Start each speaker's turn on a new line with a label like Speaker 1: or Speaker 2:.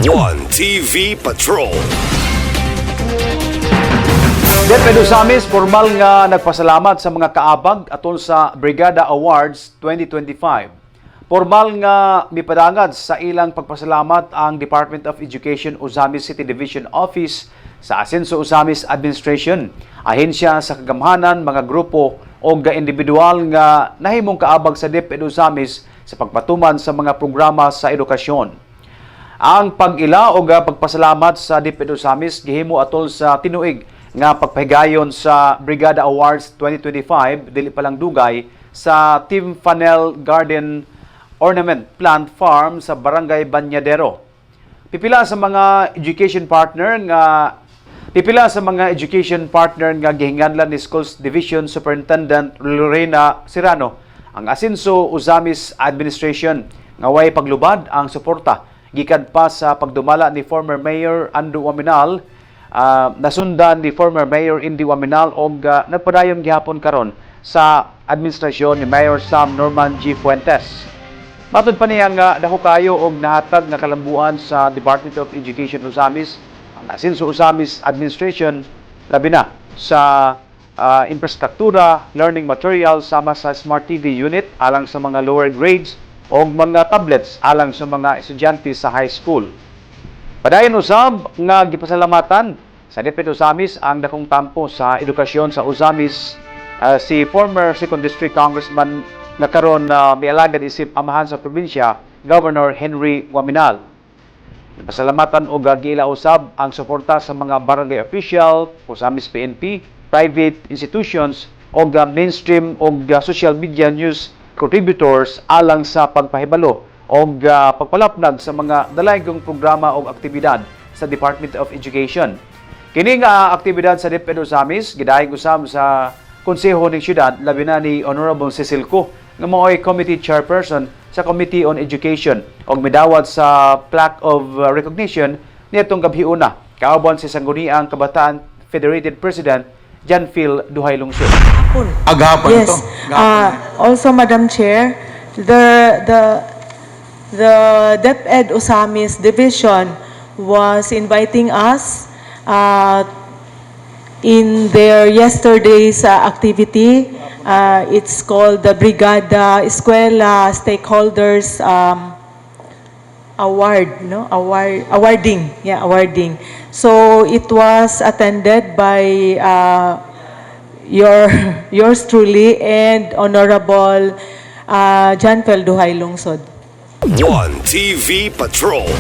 Speaker 1: One TV Patrol.
Speaker 2: DepEd Ozamis formal nga nagpasalamat sa mga kaabag atol sa Brigada Awards 2025. Formal nga mipadangad sa ilang pagpasalamat ang Department of Education Ozamis City Division Office sa Asenso Ozamis Administration, ahensya sa kagamhanan, mga grupo o individual nga nahimong kaabag sa DepEd Ozamis sa pagpatuman sa mga programa sa edukasyon. Ang pag-ila o pagpasalamat sa DepEd Ozamis gihimo atol sa tinuig nga pagpahigayon sa Brigada Awards 2025 dili pa lang dugay sa Team Fanel Garden Ornament Plant Farm sa Barangay Banyadero. Pipila sa mga education partner nga gihinganlan ni Schools Division Superintendent Lorena Serrano ang Asenso Ozamis Administration nga way paglubad ang suporta gikan pa sa pagdumala ni former Mayor Ando Waminal. Nasundan ni former Mayor Indy Waminal o nagpadayon gihapon karon sa administrasyon ni Mayor Sam Norman G. Fuentes. Matod pa niya nga dako kayo og nahatag nga kalambuan sa Department of Education Ozamis, ang Asenso Ozamis Administration, labi na sa infrastruktura, learning materials sama sa Smart TV unit alang sa mga lower grades o mga tablets alang sa mga estudyante sa high school. Padayon usab nga gipasalamatan sa DepEd Ozamis ang dakong tampo sa edukasyon sa Ozamis si former 2nd District Congressman na karon mialagad isip amahan sa probinsya, Governor Henry Waminal. Pasalamatan og giila usab ang suporta sa mga barangay official, Ozamis PNP, private institutions o mainstream o social media news contributors alang sa pagpahibalo o pagpalapnag sa mga dalaygong programa o aktibidad sa Department of Education. Kini nga aktibidad sa DepEd Ozamis gidayeg usab sa konseho ng syudad labi na ni Honorable Cecil Co nga mao'y committee chairperson sa Committee on Education o midawat sa plaque of recognition nitong gabhiuna kaabon si Sangguniang Kabataan Federated President John Phil Duhay Lungsod.
Speaker 3: Agapon
Speaker 4: Yes.
Speaker 3: to.
Speaker 4: Also, Madam Chair, the DepEd Ozamis Division was inviting us in their yesterday's activity. It's called the Brigada Escuela Stakeholders Award, no? Awarding. Yeah, awarding. So it was attended by yours truly and Honorable John Phil Duhay Lungsod.
Speaker 1: One TV Patrol.